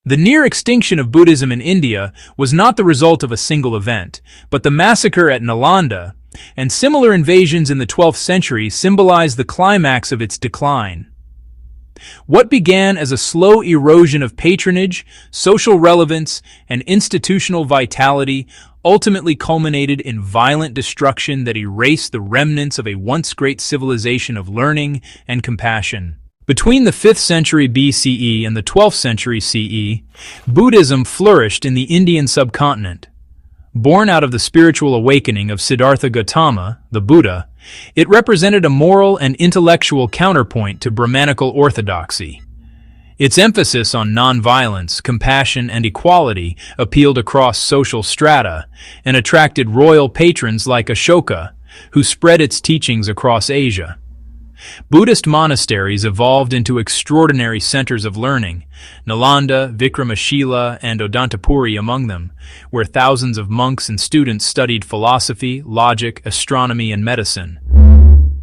The near extinction of Buddhism in India was not the result of a single event, but the massacre at Nalanda and similar invasions in the 12th century symbolized the climax of its decline. What began as a slow erosion of patronage, social relevance, and institutional vitality ultimately culminated in violent destruction that erased the remnants of a once great civilization of learning and compassion. Between the 5th century BCE and the 12th century CE, Buddhism flourished in the Indian subcontinent. Born out of the spiritual awakening of Siddhartha Gautama, the Buddha, it represented a moral and intellectual counterpoint to Brahmanical orthodoxy. Its emphasis on nonviolence, compassion, and equality appealed across social strata and attracted royal patrons like Ashoka, who spread its teachings across Asia. Buddhist monasteries evolved into extraordinary centers of learning, Nalanda, Vikramashila, and Odantapuri among them, where thousands of monks and students studied philosophy, logic, astronomy, and medicine.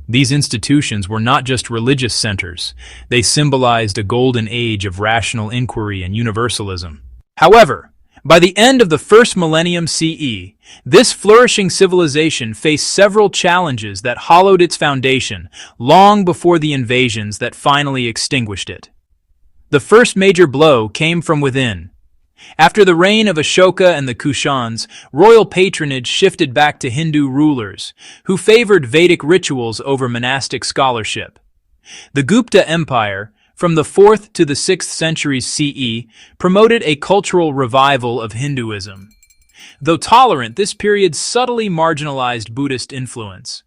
These institutions were not just religious centers, they symbolized a golden age of rational inquiry and universalism. However, by the end of the first millennium CE, this flourishing civilization faced several challenges that hollowed its foundation long before the invasions that finally extinguished it. The first major blow came from within. After the reign of Ashoka and the Kushans, royal patronage shifted back to Hindu rulers, who favored Vedic rituals over monastic scholarship. The Gupta Empire, from the 4th to the 6th centuries CE, promoted a cultural revival of Hinduism. Though tolerant, this period subtly marginalized Buddhist influence.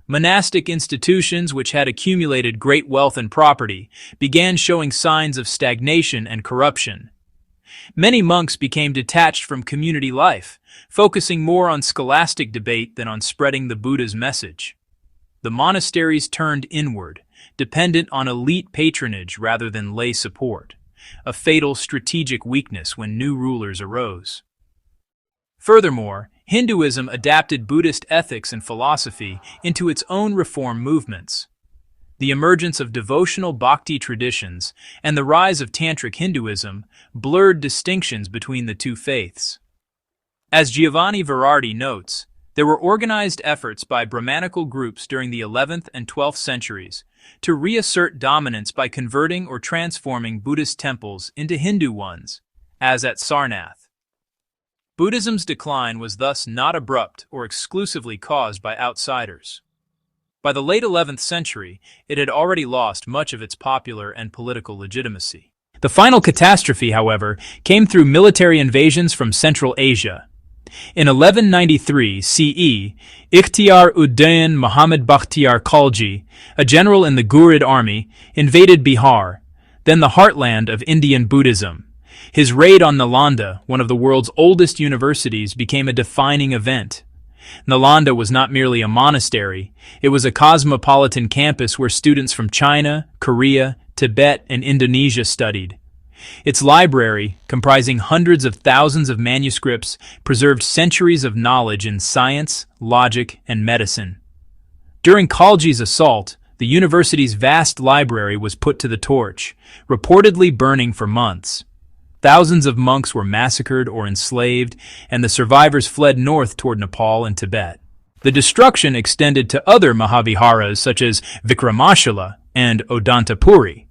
Monastic institutions, which had accumulated great wealth and property, began showing signs of stagnation and corruption. Many monks became detached from community life, focusing more on scholastic debate than on spreading the Buddha's message. The monasteries turned inward, dependent on elite patronage rather than lay support, a fatal strategic weakness when new rulers arose. Furthermore, Hinduism adapted Buddhist ethics and philosophy into its own reform movements. The emergence of devotional bhakti traditions and the rise of tantric Hinduism blurred distinctions between the two faiths. As Giovanni Verardi notes, there were organized efforts by Brahmanical groups during the 11th and 12th centuries to reassert dominance by converting or transforming Buddhist temples into Hindu ones, as at Sarnath. Buddhism's decline was thus not abrupt or exclusively caused by outsiders. By the late 11th century, it had already lost much of its popular and political legitimacy. The final catastrophe, however, came through military invasions from Central Asia. In 1193 CE, Ikhtiyar-ud-Din Muhammad Bakhtiyar Khalji, a general in the Ghurid army, invaded Bihar, then the heartland of Indian Buddhism. His raid on Nalanda, one of the world's oldest universities, became a defining event. Nalanda was not merely a monastery, it was a cosmopolitan campus where students from China, Korea, Tibet, and Indonesia studied. Its library, comprising hundreds of thousands of manuscripts, preserved centuries of knowledge in science, logic, and medicine. During Khalji's assault, the university's vast library was put to the torch, reportedly burning for months. Thousands of monks were massacred or enslaved, and the survivors fled north toward Nepal and Tibet. The destruction extended to other Mahaviharas such as Vikramashila and Odantapuri,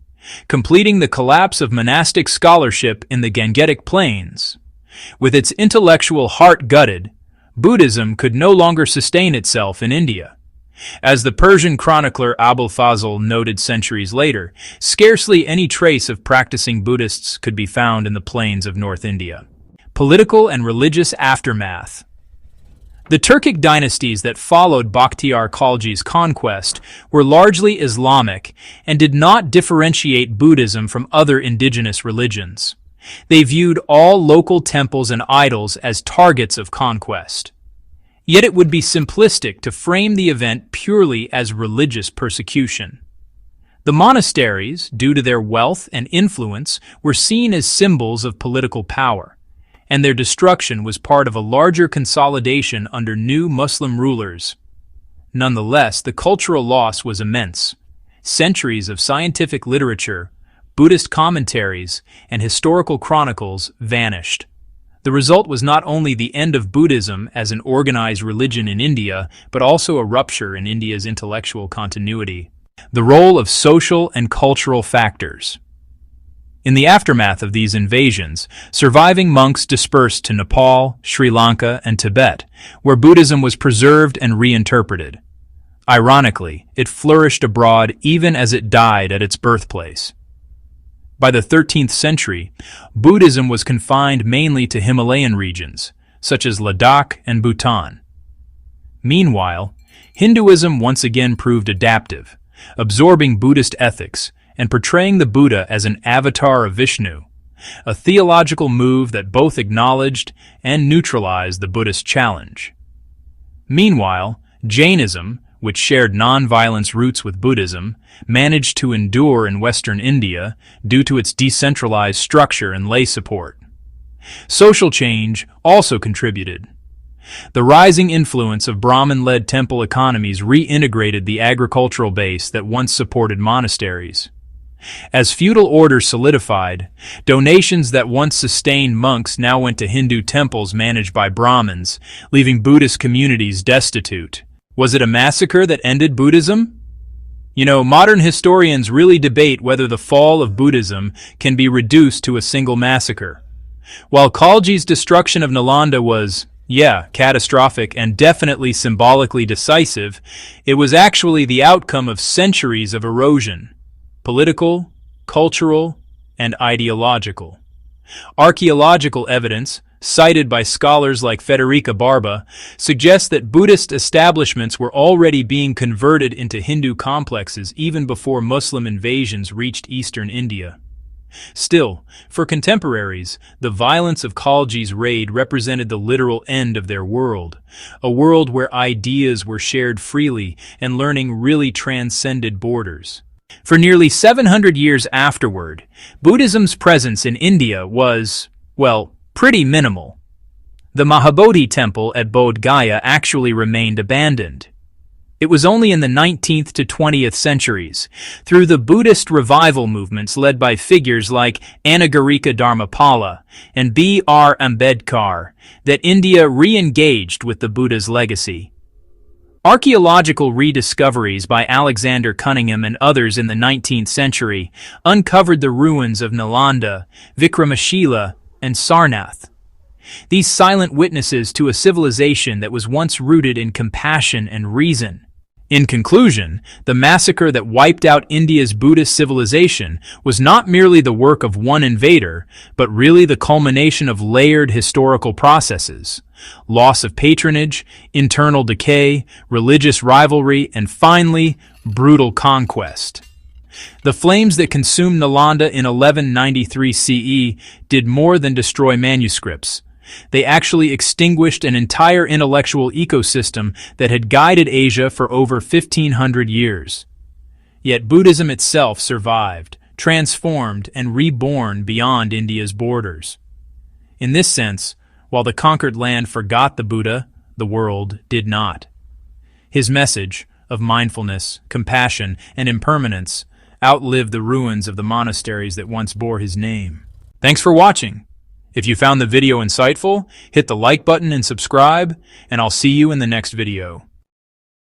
completing the collapse of monastic scholarship in the Gangetic Plains. With its intellectual heart gutted, Buddhism could no longer sustain itself in India. As the Persian chronicler Abul Fazl noted centuries later, scarcely any trace of practicing Buddhists could be found in the plains of North India. Political and religious aftermath. The Turkic dynasties that followed Bakhtiyar Khalji's conquest were largely Islamic and did not differentiate Buddhism from other indigenous religions. They viewed all local temples and idols as targets of conquest. Yet it would be simplistic to frame the event purely as religious persecution. The monasteries, due to their wealth and influence, were seen as symbols of political power, and their destruction was part of a larger consolidation under new Muslim rulers. Nonetheless, the cultural loss was immense. Centuries of scientific literature, Buddhist commentaries, and historical chronicles vanished. The result was not only the end of Buddhism as an organized religion in India, but also a rupture in India's intellectual continuity. The role of social and cultural factors. In the aftermath of these invasions, surviving monks dispersed to Nepal, Sri Lanka, and Tibet, where Buddhism was preserved and reinterpreted. Ironically, it flourished abroad even as it died at its birthplace. By the 13th century, Buddhism was confined mainly to Himalayan regions, such as Ladakh and Bhutan. Meanwhile, Hinduism once again proved adaptive, absorbing Buddhist ethics and portraying the Buddha as an avatar of Vishnu, a theological move that both acknowledged and neutralized the Buddhist challenge. Meanwhile, Jainism, which shared non-violence roots with Buddhism, managed to endure in Western India due to its decentralized structure and lay support. Social change also contributed. The rising influence of Brahmin-led temple economies reintegrated the agricultural base that once supported monasteries. As feudal order solidified, donations that once sustained monks now went to Hindu temples managed by Brahmins, leaving Buddhist communities destitute. Was it a massacre that ended Buddhism? Modern historians really debate whether the fall of Buddhism can be reduced to a single massacre. While Khalji's destruction of Nalanda was, catastrophic and definitely symbolically decisive, it was actually the outcome of centuries of erosion. Political, cultural, and ideological. Archaeological evidence, cited by scholars like Federica Barba, suggests that Buddhist establishments were already being converted into Hindu complexes even before Muslim invasions reached eastern India. Still, for contemporaries, the violence of Khalji's raid represented the literal end of their world, a world where ideas were shared freely and learning really transcended borders. For nearly 700 years afterward, Buddhism's presence in India was, pretty minimal. The Mahabodhi temple at Bodh Gaya actually remained abandoned. It was only in the 19th to 20th centuries, through the Buddhist revival movements led by figures like Anagarika Dharmapala and B.R. Ambedkar, that India re-engaged with the Buddha's legacy. Archaeological rediscoveries by Alexander Cunningham and others in the 19th century uncovered the ruins of Nalanda, Vikramashila, and Sarnath. These silent witnesses to a civilization that was once rooted in compassion and reason. In conclusion, the massacre that wiped out India's Buddhist civilization was not merely the work of one invader, but really the culmination of layered historical processes. Loss of patronage, internal decay, religious rivalry, and finally, brutal conquest. The flames that consumed Nalanda in 1193 CE did more than destroy manuscripts. They actually extinguished an entire intellectual ecosystem that had guided Asia for over 1,500 years. Yet Buddhism itself survived, transformed, and reborn beyond India's borders. In this sense, while the conquered land forgot the Buddha, the world did not. His message of mindfulness, compassion, and impermanence outlived the ruins of the monasteries that once bore his name. Thanks for watching. If you found the video insightful, hit the like button and subscribe, and I'll see you in the next video.